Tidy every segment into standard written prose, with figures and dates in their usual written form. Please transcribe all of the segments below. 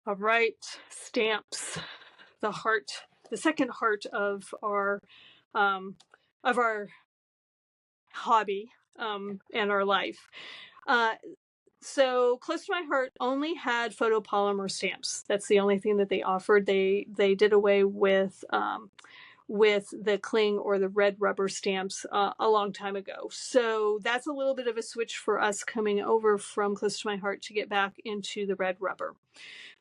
All right, stamps, the heart, the second heart um, of our hobby and our life. Uh, so close to my heart only had photopolymer stamps. That's the only thing that they offered. They did away with the cling or the red rubber stamps a long time ago. So that's a little bit of a switch for us coming over from close to my heart to get back into the red rubber.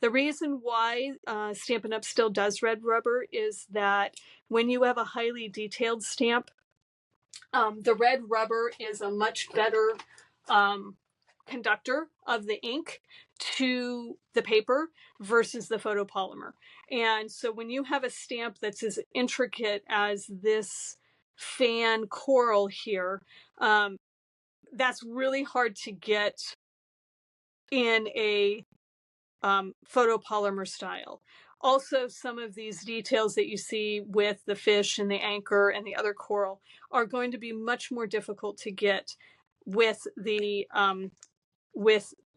The reason why Stampin' Up! Still does red rubber is that when you have a highly detailed stamp, the red rubber is a much better conductor of the ink to the paper versus the photopolymer. And so when you have a stamp that's as intricate as this fan coral here, that's really hard to get in a photopolymer style. Also, some of these details that you see with the fish and the anchor and the other coral are going to be much more difficult to get with the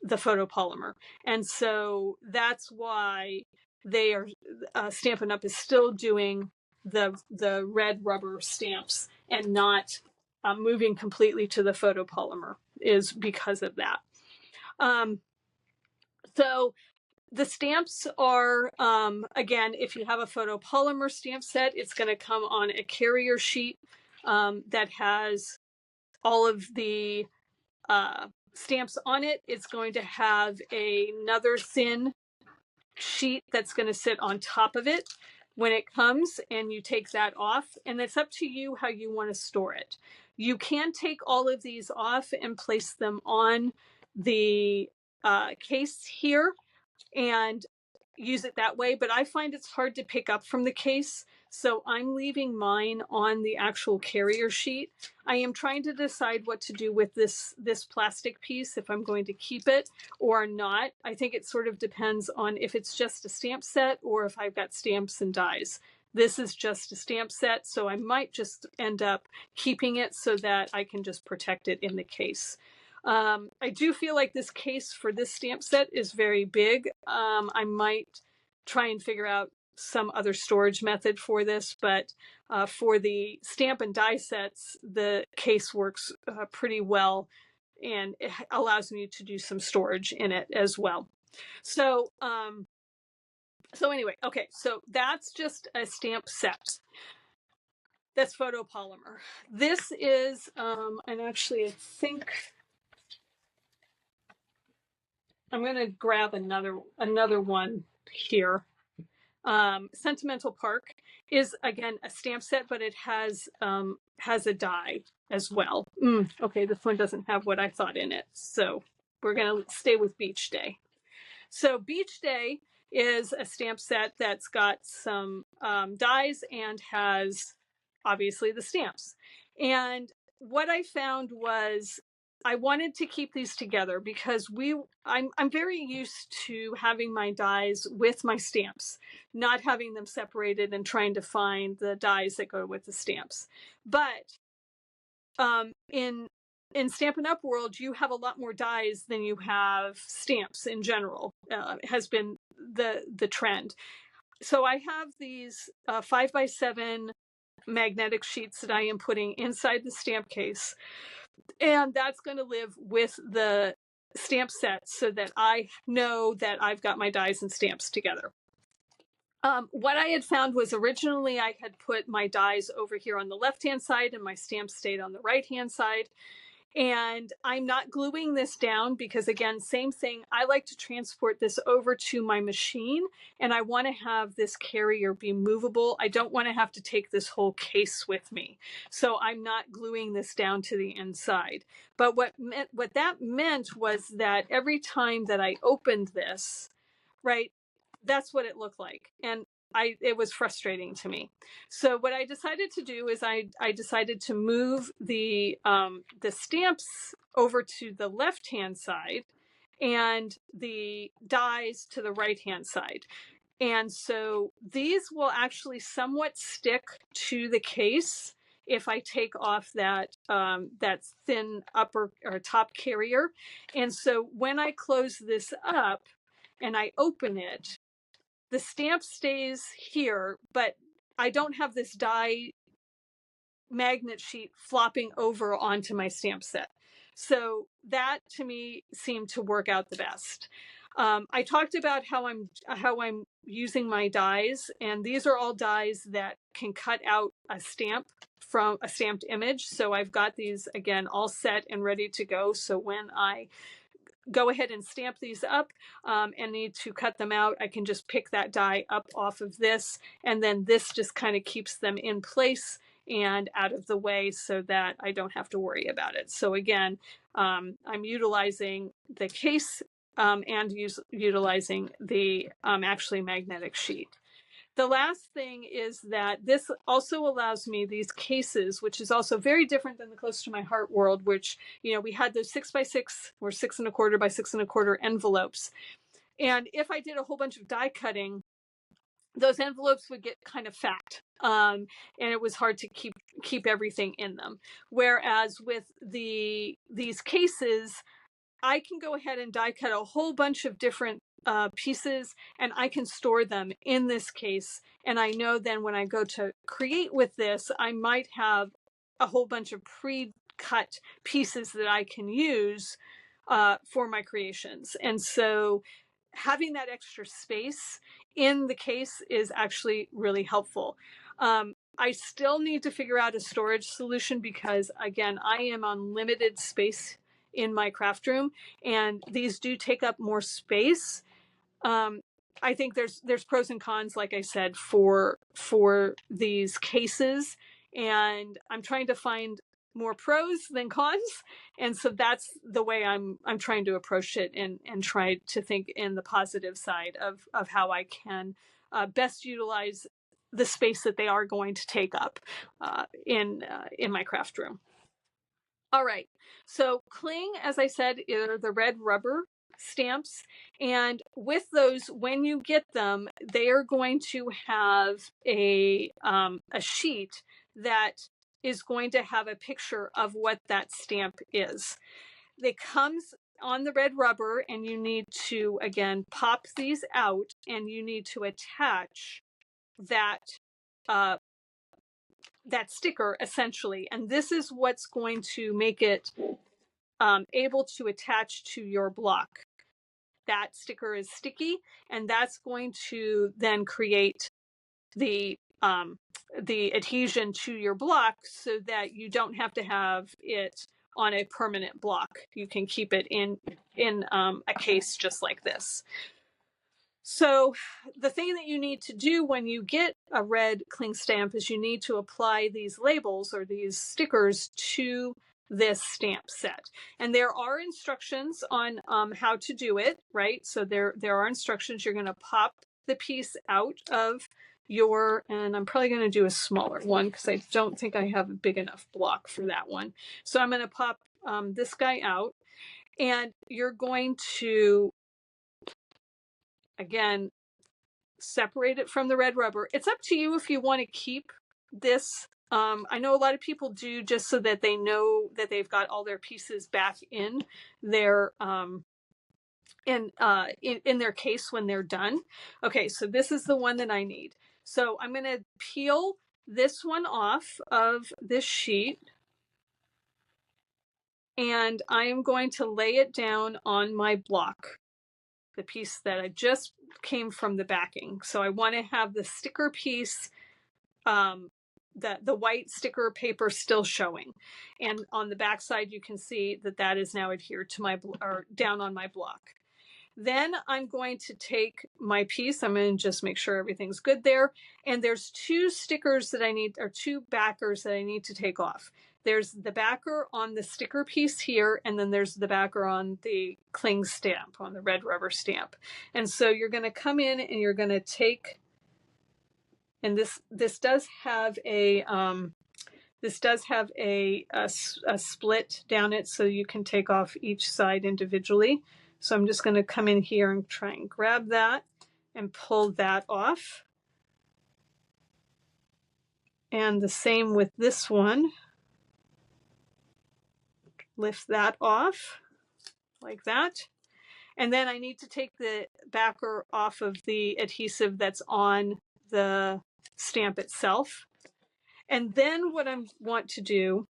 photopolymer. And so that's why they are Stampin' Up! Is still doing the red rubber stamps and not moving completely to the photopolymer, is because of that. So the stamps are, again, if you have a photopolymer stamp set, it's going to come on a carrier sheet that has all of the stamps on it. It's going to have another thin sheet that's going to sit on top of it when it comes, and you take that off, and it's up to you how you want to store it. You can take all of these off and place them on the case here and use it that way, but I find it's hard to pick up from the case, so I'm leaving mine on the actual carrier sheet. I am trying to decide what to do with this plastic piece, if I'm going to keep it or not. I think it sort of depends on if it's just a stamp set or if I've got stamps and dies. This is just a stamp set, so I might just end up keeping it so that I can just protect it in the case. I do feel like this case for this stamp set is very big. I might try and figure out some other storage method for this, but for the stamp and die sets, the case works pretty well, and it allows me to do some storage in it as well. So, so anyway, okay, so that's just a stamp set. That's photopolymer. This is, and actually I think I'm going to grab another one here. Sentimental Park is, again, a stamp set, but it has a die as well. Okay, this one doesn't have what I thought in it, so we're going to stay with Beach Day. So Beach Day is a stamp set that's got some dies and has obviously the stamps. And what I found was I wanted to keep these together because I'm very used to having my dies with my stamps, not having them separated and trying to find the dies that go with the stamps. But in Stampin' Up! World, you have a lot more dies than you have stamps in general. Has been the trend. So I have these 5x7 magnetic sheets that I am putting inside the stamp case, and that's going to live with the stamp set so that I know that I've got my dies and stamps together. What I had found was originally I had put my dies over here on the left-hand side and my stamps stayed on the right-hand side. And I'm not gluing this down because, again, same thing. I like to transport this over to my machine, and I want to have this carrier be movable. I don't want to have to take this whole case with me. So I'm not gluing this down to the inside. But what that meant was that every time that I opened this, right, that's what it looked like. And it was frustrating to me. So what I decided to do is I decided to move the stamps over to the left-hand side and the dies to the right-hand side. And so these will actually somewhat stick to the case if I take off that thin upper or top carrier. And so when I close this up, and I open it, the stamp stays here, but I don't have this die magnet sheet flopping over onto my stamp set. So that to me seemed to work out the best. I talked about how I'm using my dies, and these are all dies that can cut out a stamp from a stamped image. So I've got these again all set and ready to go. So when I go ahead and stamp these up and need to cut them out, I can just pick that die up off of this, and then this just kind of keeps them in place and out of the way so that I don't have to worry about it. So again, I'm utilizing the case and utilizing the actually magnetic sheet. The last thing is that this also allows me these cases, which is also very different than the Close to My Heart world, which, you know, we had those 6x6 or 6¼ by 6¼ envelopes. And if I did a whole bunch of die cutting, those envelopes would get kind of fat. And it was hard to keep everything in them. Whereas with these cases, I can go ahead and die cut a whole bunch of different pieces, and I can store them in this case. And I know then when I go to create with this, I might have a whole bunch of pre-cut pieces that I can use for my creations. And so having that extra space in the case is actually really helpful. I still need to figure out a storage solution because, again, I am on limited space in my craft room, and these do take up more space. I think there's pros and cons, like I said, for these cases, and I'm trying to find more pros than cons, and so that's the way I'm trying to approach it and try to think in the positive side of how I can best utilize the space that they are going to take up in my craft room. All right, so cling, as I said, are the red rubber stamps, and with those, when you get them, they are going to have a sheet that is going to have a picture of what that stamp is. It comes on the red rubber, and you need to, again, pop these out, and you need to attach that that sticker essentially, and this is what's going to make it able to attach to your block. That sticker is sticky, and that's going to then create the adhesion to your block so that you don't have to have it on a permanent block. You can keep it in a case just like this. So the thing that you need to do when you get a red cling stamp is you need to apply these labels or these stickers to this stamp set. And there are instructions on how to do it, right? So there are instructions. You're going to pop the piece out of your, and I'm probably going to do a smaller one because I don't think I have a big enough block for that one. So I'm going to pop this guy out, and you're going to, again, separate it from the red rubber. It's up to you if you want to keep this. I know a lot of people do just so that they know that they've got all their pieces back in their in their case when they're done. Okay, so this is the one that I need. So I'm going to peel this one off of this sheet, and I am going to lay it down on my block, the piece that I just came from the backing. So I want to have the sticker piece, the white sticker paper still showing. And on the back side, you can see that that is now adhered to my, or down on my block. Then I'm going to take my piece. I'm going to just make sure everything's good there. And there's two stickers that I need, or two backers that I need to take off. There's the backer on the sticker piece here, and then there's the backer on the cling stamp, on the red rubber stamp. And so you're going to come in and you're going to take, and this does have a split down it, so you can take off each side individually. So I'm just going to come in here and try and grab that and pull that off. And the same with this one. Lift that off like that. And then I need to take the backer off of the adhesive that's on the stamp itself. And then what I want to do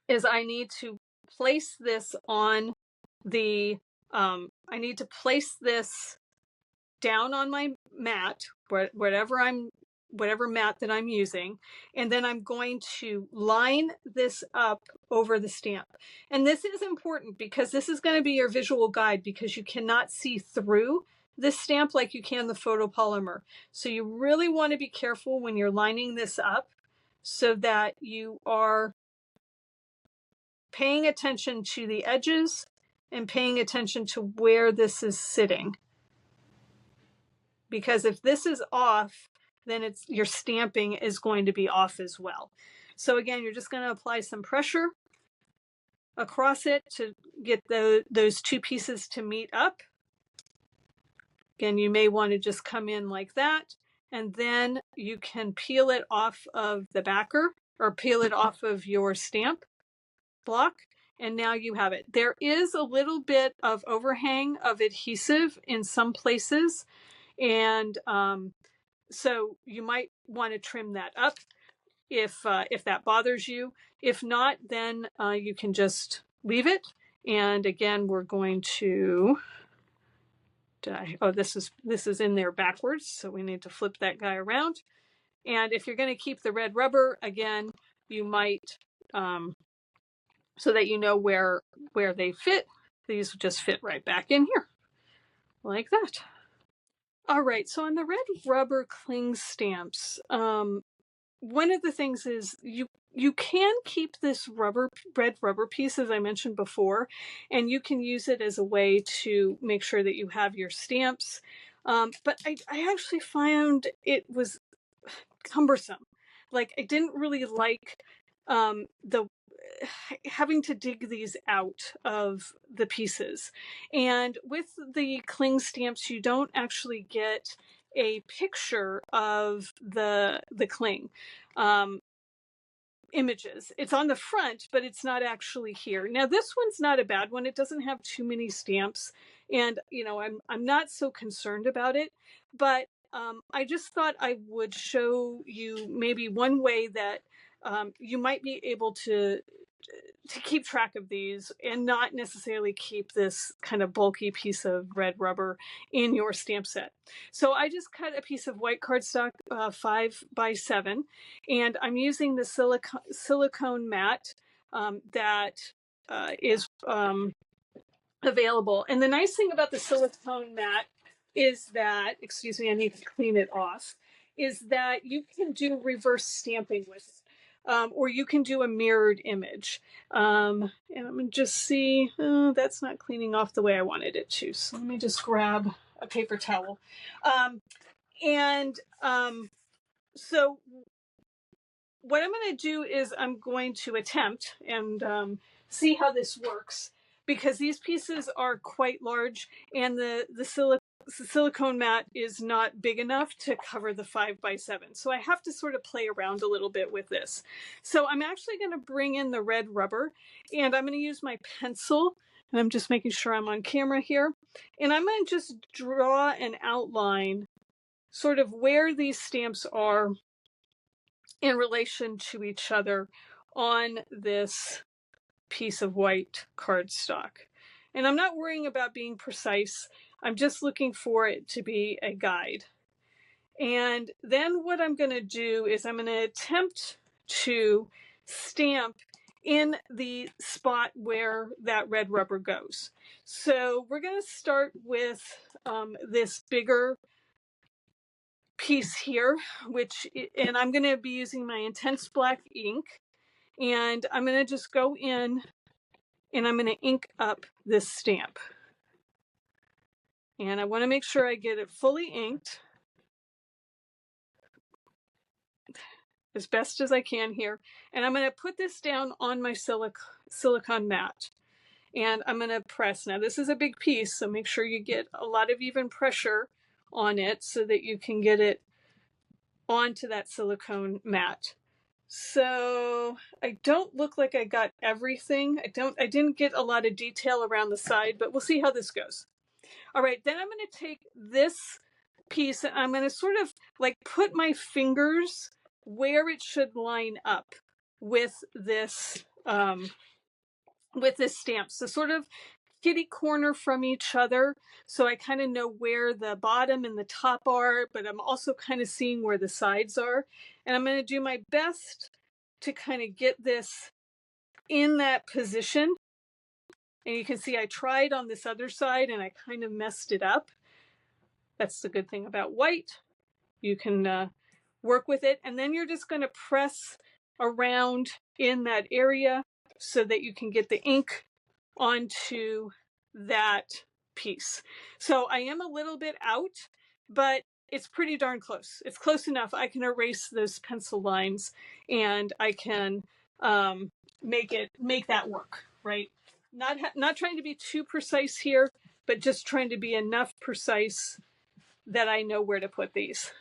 is I need to place this on the, I need to place this down on my mat, whatever mat that I'm using, and then I'm going to line this up over the stamp. And this is important because this is going to be your visual guide, because you cannot see through this stamp like you can the photopolymer. So you really want to be careful when you're lining this up so that you are paying attention to the edges and paying attention to where this is sitting. Because if this is off, then your stamping is going to be off as well. So again, you're just going to apply some pressure across it to get those two pieces to meet up. Again, you may want to just come in like that, and then you can peel it off of the backer or peel it off of your stamp block, and now you have it. There is a little bit of overhang of adhesive in some places, and so you might want to trim that up if that bothers you. If not, then you can just leave it. And again, we're going to, oh, this is in there backwards, so we need to flip that guy around. And if you're going to keep the red rubber, again, you might, so that you know where they fit, these just fit right back in here, like that. All right, so on the red rubber cling stamps, one of the things is you can keep this red rubber piece, as I mentioned before, and you can use it as a way to make sure that you have your stamps. But I actually found it was cumbersome. Like, I didn't really like the having to dig these out of the pieces. And with the cling stamps, you don't actually get a picture of the cling images. It's on the front, but it's not actually here. Now, this one's not a bad one. It doesn't have too many stamps, and I'm not so concerned about it. But I just thought I would show you maybe one way that you might be able to keep track of these and not necessarily keep this kind of bulky piece of red rubber in your stamp set. So I just cut a piece of white cardstock 5x7, and I'm using the silicone mat that is available. And the nice thing about the silicone mat is that, excuse me, I need to clean it off, is that you can do reverse stamping with it. Or you can do a mirrored image. And I'm going to just see, that's not cleaning off the way I wanted it to. So let me just grab a paper towel. So what I'm going to do is I'm going to attempt and see how this works, because these pieces are quite large, and the silicone mat is not big enough to cover the 5x7. So I have to sort of play around a little bit with this. So I'm actually going to bring in the red rubber, and I'm going to use my pencil, and I'm just making sure I'm on camera here. And I'm going to just draw an outline sort of where these stamps are in relation to each other on this piece of white cardstock. And I'm not worrying about being precise. I'm just looking for it to be a guide. And then what I'm going to do is I'm going to attempt to stamp in the spot where that red rubber goes. So we're going to start with this bigger piece here, and I'm going to be using my intense black ink, and I'm going to just go in and I'm going to ink up this stamp. And I want to make sure I get it fully inked as best as I can here. And I'm going to put this down on my silicone mat. And I'm going to press. Now, this is a big piece, so make sure you get a lot of even pressure on it so that you can get it onto that silicone mat. So I don't look like I got everything. I didn't get a lot of detail around the side, but we'll see how this goes. All right, then I'm going to take this piece and I'm going to sort of like put my fingers where it should line up with this stamp. So sort of kitty corner from each other, so I kind of know where the bottom and the top are, but I'm also kind of seeing where the sides are. And I'm going to do my best to kind of get this in that position. And you can see I tried on this other side and I kind of messed it up. That's the good thing about white. You can work with it, and then you're just going to press around in that area so that you can get the ink onto that piece. So I am a little bit out, but it's pretty darn close. It's close enough. I can erase those pencil lines and I can make that work, right? Not trying to be too precise here, but just trying to be enough precise that I know where to put these.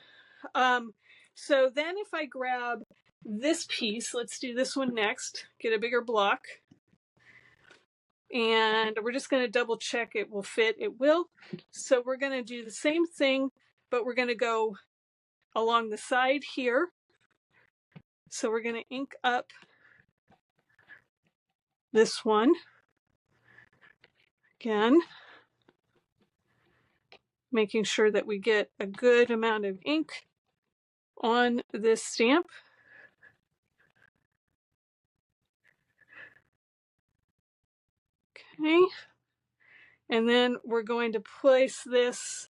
So then if I grab this piece, let's do this one next, get a bigger block. And we're just going to double check it will fit. It will. So we're going to do the same thing, but we're going to go along the side here. So we're going to ink up this one. Again, making sure that we get a good amount of ink on this stamp. Okay. And then we're going to place this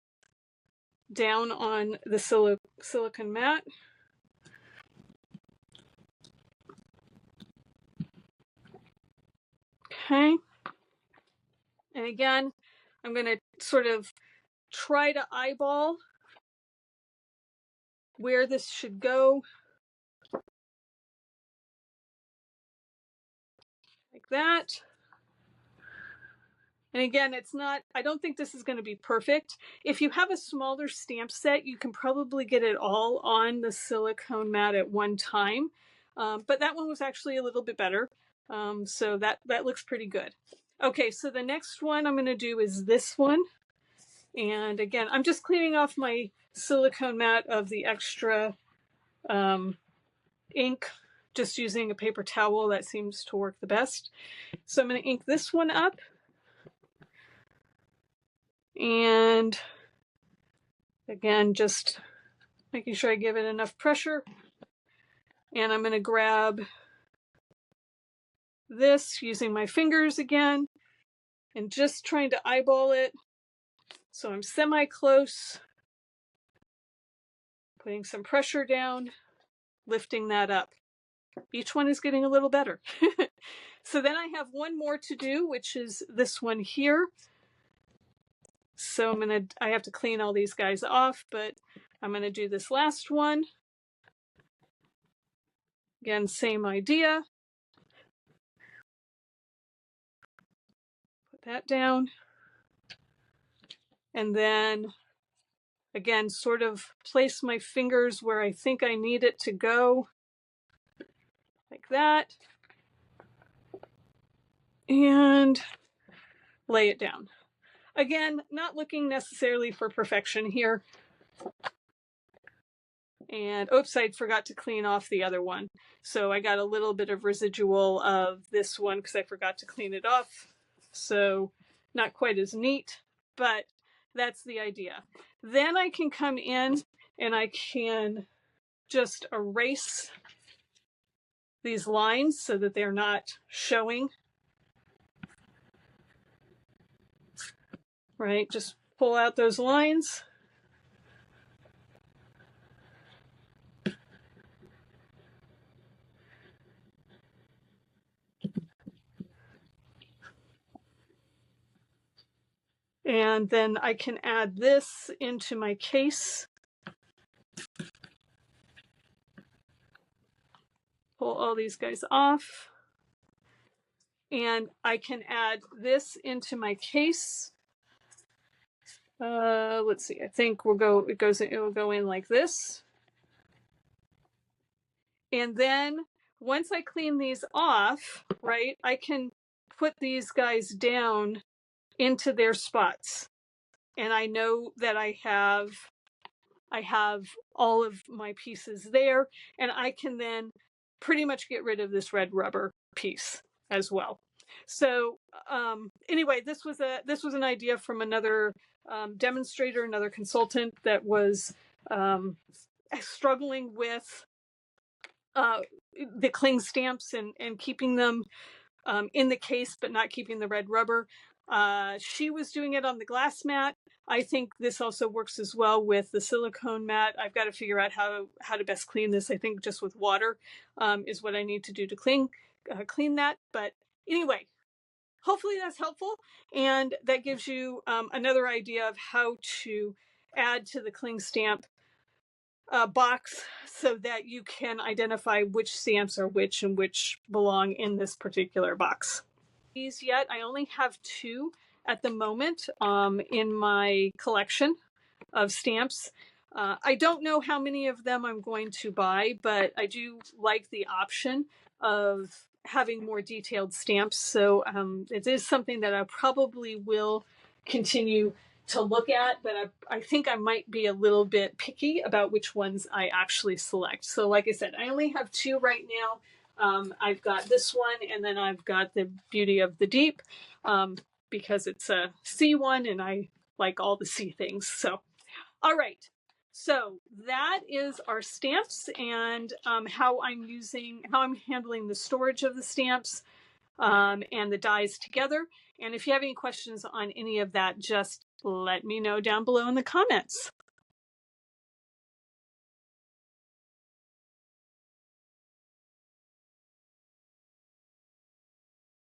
down on the silicone mat. Okay. And again, I'm going to sort of try to eyeball where this should go. Like that. And again, it's not, I don't think this is going to be perfect. If you have a smaller stamp set, you can probably get it all on the silicone mat at one time. But that one was actually a little bit better. So that looks pretty good. Okay, so the next one I'm going to do is this one. And again, I'm just cleaning off my silicone mat of the extra ink, just using a paper towel. That seems to work the best. So I'm going to ink this one up. And again, just making sure I give it enough pressure. And I'm going to grab this using my fingers again and just trying to eyeball it. So I'm semi-close, putting some pressure down, lifting that up. Each one is getting a little better. So then I have one more to do, which is this one here. So I have to clean all these guys off, but I'm going to do this last one. Again, same idea. Put that down. And then, again, sort of place my fingers where I think I need it to go. Like that. And lay it down. Again, not looking necessarily for perfection here. And oops, I forgot to clean off the other one. So I got a little bit of residual of this one because I forgot to clean it off. So not quite as neat, but that's the idea. Then I can come in and I can just erase these lines so that they're not showing. Right, just pull out those lines. And then I can add this into my case. Pull all these guys off. And I can add this into my case. Let's see, I think it will go in like this. And then once I clean these off, right, I can put these guys down into their spots. And I know that I have all of my pieces there, and I can then pretty much get rid of this red rubber piece as well. So anyway, this was an idea from another demonstrator, another consultant that was struggling with the cling stamps and keeping them in the case, but not keeping the red rubber. She was doing it on the glass mat. I think this also works as well with the silicone mat. I've got to figure out how to best clean this. I think just with water is what I need to do to clean that. But anyway, hopefully that's helpful, and that gives you another idea of how to add to the cling stamp box so that you can identify which stamps are which and which belong in this particular box. These yet, I only have 2 at the moment in my collection of stamps. I don't know how many of them I'm going to buy, but I do like the option of having more detailed stamps. So it is something that I probably will continue to look at, but I think I might be a little bit picky about which ones I actually select. So like I said, I only have 2 right now. I've got this one, and then I've got the Beauty of the Deep because it's a sea one, and I like all the sea things. So, all right. So that is our stamps and how I'm handling the storage of the stamps and the dies together. And if you have any questions on any of that, just let me know down below in the comments.